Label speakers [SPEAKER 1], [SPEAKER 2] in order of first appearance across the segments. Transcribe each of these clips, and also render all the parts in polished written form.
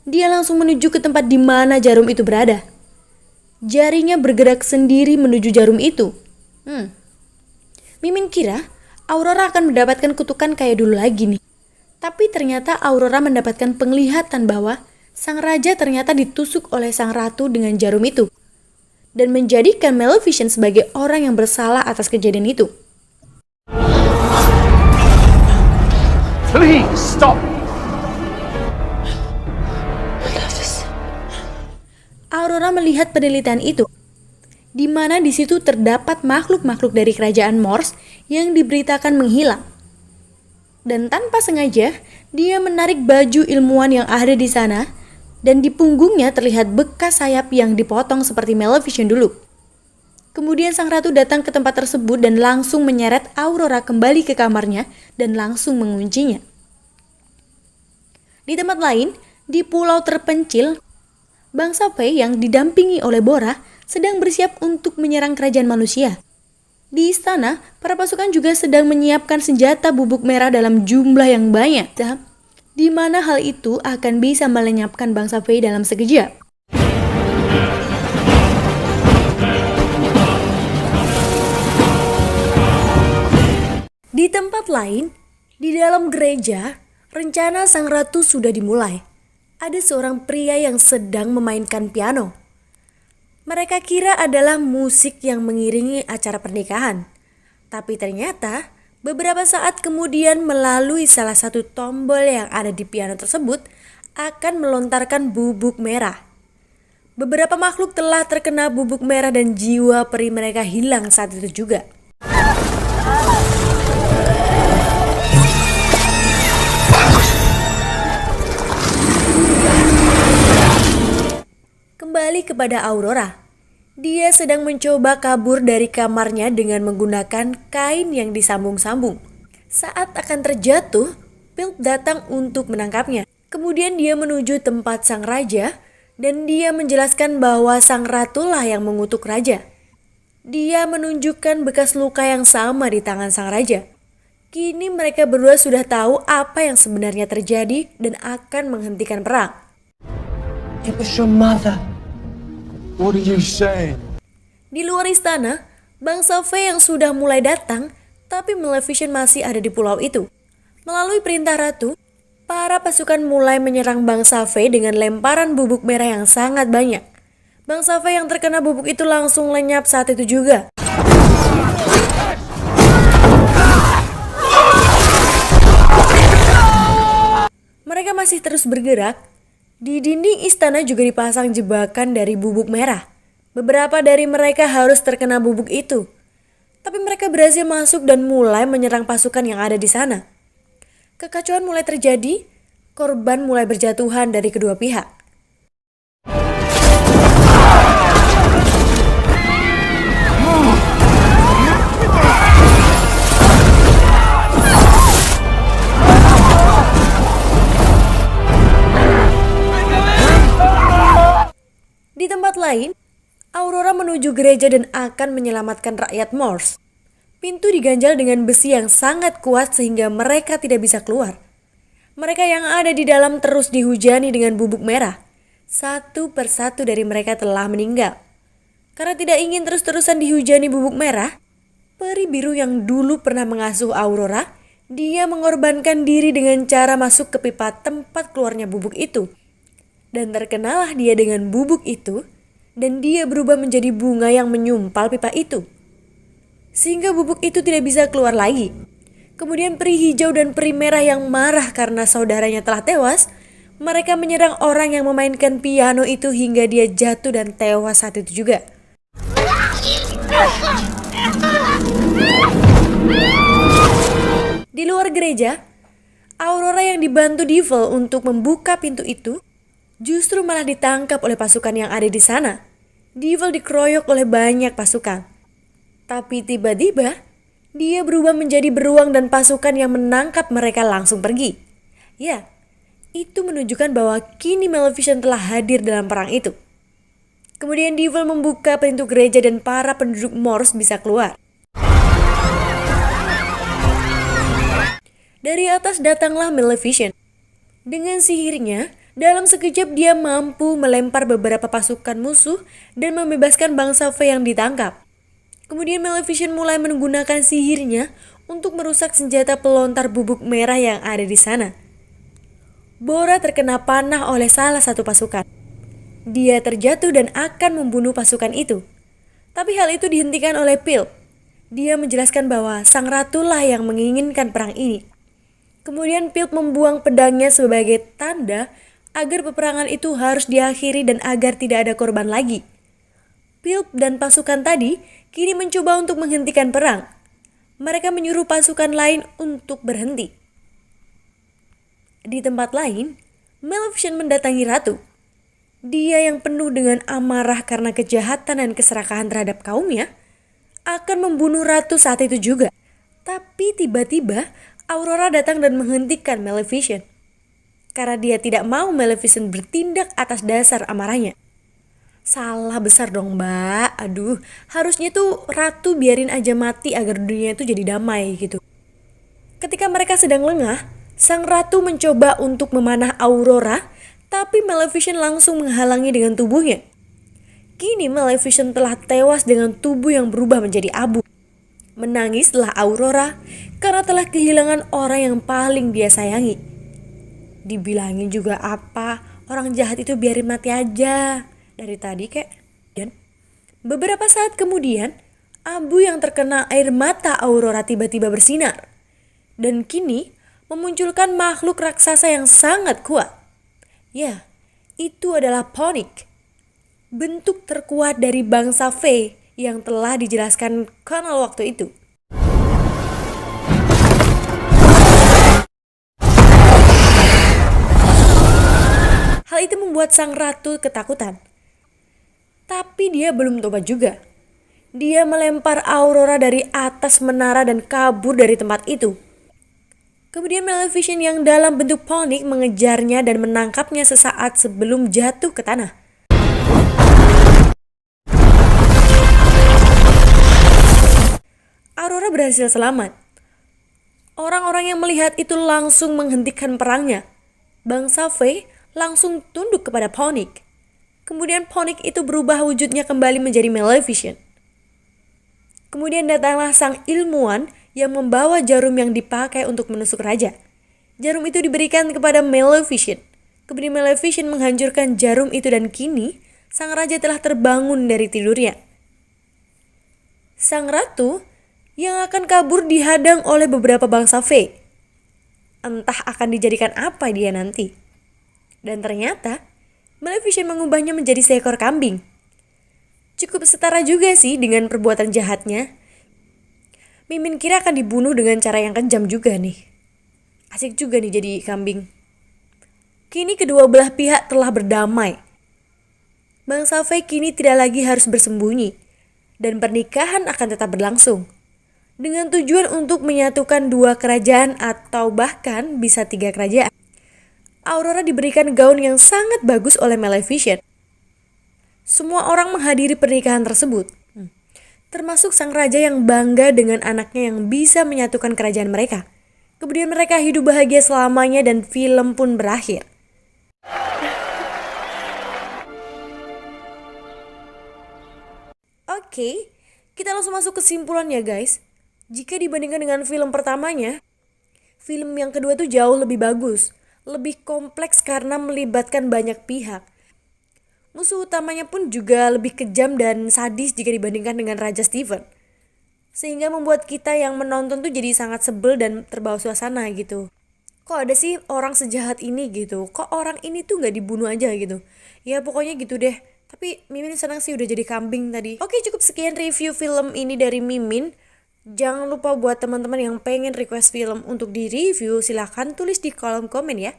[SPEAKER 1] dia langsung menuju ke tempat di mana jarum itu berada. Jarinya bergerak sendiri menuju jarum itu. Mimin kira Aurora akan mendapatkan kutukan kayak dulu lagi nih. Tapi ternyata Aurora mendapatkan penglihatan bahwa sang raja ternyata ditusuk oleh sang ratu dengan jarum itu. Dan menjadikan Maleficent sebagai orang yang bersalah atas kejadian itu.
[SPEAKER 2] Please stop.
[SPEAKER 1] Aurora melihat penelitian itu, di mana di situ terdapat makhluk-makhluk dari kerajaan Morse yang diberitakan menghilang. Dan tanpa sengaja, dia menarik baju ilmuwan yang ada di sana, dan di punggungnya terlihat bekas sayap yang dipotong seperti Maleficent dulu. Kemudian sang ratu datang ke tempat tersebut dan langsung menyeret Aurora kembali ke kamarnya dan langsung menguncinya. Di tempat lain, di pulau terpencil, bangsa Fey yang didampingi oleh Bora sedang bersiap untuk menyerang kerajaan manusia. Di istana, para pasukan juga sedang menyiapkan senjata bubuk merah dalam jumlah yang banyak, di mana hal itu akan bisa melenyapkan bangsa Fey dalam sekejap. Di tempat lain, di dalam gereja, rencana sang ratu sudah dimulai. Ada seorang pria yang sedang memainkan piano. Mereka kira adalah musik yang mengiringi acara pernikahan. Tapi ternyata beberapa saat kemudian melalui salah satu tombol yang ada di piano tersebut akan melontarkan bubuk merah. Beberapa makhluk telah terkena bubuk merah dan jiwa peri mereka hilang saat itu juga. Kembali kepada Aurora. Dia sedang mencoba kabur dari kamarnya dengan menggunakan kain yang disambung-sambung. Saat akan terjatuh, Pilp datang untuk menangkapnya. Kemudian dia menuju tempat sang raja dan dia menjelaskan bahwa sang ratulah yang mengutuk raja. Dia menunjukkan bekas luka yang sama di tangan sang raja. Kini mereka berdua sudah tahu apa yang sebenarnya terjadi dan akan menghentikan perang.
[SPEAKER 2] It was your mother. What are you saying?
[SPEAKER 1] Di luar istana, bangsa Fey yang sudah mulai datang, tapi Maleficent masih ada di pulau itu. Melalui perintah ratu, para pasukan mulai menyerang bangsa Fey dengan lemparan bubuk merah yang sangat banyak. Bangsa Fey yang terkena bubuk itu langsung lenyap saat itu juga. Mereka masih terus bergerak. Di dinding istana juga dipasang jebakan dari bubuk merah. Beberapa dari mereka harus terkena bubuk itu. Tapi mereka berhasil masuk dan mulai menyerang pasukan yang ada di sana. Kekacauan mulai terjadi, korban mulai berjatuhan dari kedua pihak. Di tempat lain, Aurora menuju gereja dan akan menyelamatkan rakyat Morse. Pintu diganjal dengan besi yang sangat kuat sehingga mereka tidak bisa keluar. Mereka yang ada di dalam terus dihujani dengan bubuk merah. Satu persatu dari mereka telah meninggal. Karena tidak ingin terus-terusan dihujani bubuk merah, peri biru yang dulu pernah mengasuh Aurora, dia mengorbankan diri dengan cara masuk ke pipa tempat keluarnya bubuk itu. Dan terkenalah dia dengan bubuk itu, dan dia berubah menjadi bunga yang menyumpal pipa itu. Sehingga bubuk itu tidak bisa keluar lagi. Kemudian peri hijau dan peri merah yang marah karena saudaranya telah tewas, mereka menyerang orang yang memainkan piano itu hingga dia jatuh dan tewas saat itu juga. Di luar gereja, Aurora yang dibantu Devil untuk membuka pintu itu, justru malah ditangkap oleh pasukan yang ada di sana. Devil dikeroyok oleh banyak pasukan. Tapi tiba-tiba, dia berubah menjadi beruang dan pasukan yang menangkap mereka langsung pergi. Ya, itu menunjukkan bahwa kini Maleficent telah hadir dalam perang itu. Kemudian Devil membuka pintu gereja dan para penduduk Morse bisa keluar. Dari atas datanglah Maleficent. Dengan sihirnya, Dalam sekejap dia mampu melempar beberapa pasukan musuh dan membebaskan bangsa V yang ditangkap. Kemudian Maleficent mulai menggunakan sihirnya untuk merusak senjata pelontar bubuk merah yang ada di sana. Bora terkena panah oleh salah satu pasukan. Dia terjatuh dan akan membunuh pasukan itu. Tapi hal itu dihentikan oleh Philp. Dia menjelaskan bahwa sang ratulah yang menginginkan perang ini. Kemudian Philp membuang pedangnya sebagai tanda agar peperangan itu harus diakhiri dan agar tidak ada korban lagi. Philp dan pasukan tadi kini mencoba untuk menghentikan perang. Mereka menyuruh pasukan lain untuk berhenti. Di tempat lain, Maleficent mendatangi ratu. Dia yang penuh dengan amarah karena kejahatan dan keserakahan terhadap kaumnya akan membunuh ratu saat itu juga. Tapi tiba-tiba Aurora datang dan menghentikan Maleficent. Karena dia tidak mau Maleficent bertindak atas dasar amarahnya. Salah besar dong mbak, aduh harusnya tuh ratu biarin aja mati agar dunia itu jadi damai gitu. Ketika mereka sedang lengah, sang ratu mencoba untuk memanah Aurora, tapi Maleficent langsung menghalangi dengan tubuhnya. Kini Maleficent telah tewas dengan tubuh yang berubah menjadi abu. Menangislah Aurora karena telah kehilangan orang yang paling dia sayangi. Dibilangin juga apa, orang jahat itu biarin mati aja. Dari tadi kek. Dan beberapa saat kemudian, abu yang terkena air mata Aurora tiba-tiba bersinar. Dan kini memunculkan makhluk raksasa yang sangat kuat. Ya, itu adalah Ponic. Bentuk terkuat dari bangsa Fae yang telah dijelaskan Colonel waktu itu. Hal itu membuat sang ratu ketakutan. Tapi dia belum tobat juga. Dia melempar Aurora dari atas menara dan kabur dari tempat itu. Kemudian Maleficent yang dalam bentuk Ponic mengejarnya dan menangkapnya sesaat sebelum jatuh ke tanah. Aurora berhasil selamat. Orang-orang yang melihat itu langsung menghentikan perangnya. Bangsa Fae langsung tunduk kepada Ponic. Kemudian Ponic itu berubah wujudnya kembali menjadi Maleficent. Kemudian datanglah sang ilmuwan yang membawa jarum yang dipakai untuk menusuk raja. Jarum itu diberikan kepada Maleficent. Kemudian Maleficent menghancurkan jarum itu dan kini sang raja telah terbangun dari tidurnya. Sang ratu yang akan kabur dihadang oleh beberapa bangsa Fae. Entah akan dijadikan apa dia nanti. Dan ternyata Maleficent mengubahnya menjadi seekor kambing. Cukup setara juga sih dengan perbuatan jahatnya. Mimin kira akan dibunuh dengan cara yang kejam juga nih. Asik juga nih jadi kambing. Kini kedua belah pihak telah berdamai. Bangsa Fae kini tidak lagi harus bersembunyi. Dan pernikahan akan tetap berlangsung. Dengan tujuan untuk menyatukan dua kerajaan atau bahkan bisa 3 kerajaan. Aurora diberikan gaun yang sangat bagus oleh Maleficent. Semua orang menghadiri pernikahan tersebut. Termasuk sang raja yang bangga dengan anaknya yang bisa menyatukan kerajaan mereka. Kemudian mereka hidup bahagia selamanya dan film pun berakhir. Oke, kita langsung masuk kesimpulan ya guys. Jika dibandingkan dengan film pertamanya, film yang kedua tuh jauh lebih bagus. Lebih kompleks karena melibatkan banyak pihak. Musuh utamanya pun juga lebih kejam dan sadis jika dibandingkan dengan Raja Stephen. Sehingga membuat kita yang menonton tuh jadi sangat sebel dan terbawa suasana gitu. Kok ada sih orang sejahat ini gitu? Kok orang ini tuh gak dibunuh aja gitu? Ya pokoknya gitu deh. Tapi Mimin senang sih udah jadi kambing tadi. Oke, cukup sekian review film ini dari Mimin. Jangan lupa buat teman-teman yang pengen request film untuk di-review, silahkan tulis di kolom komen ya.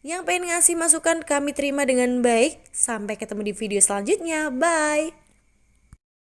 [SPEAKER 1] Yang pengen ngasih masukan kami terima dengan baik. Sampai ketemu di video selanjutnya. Bye!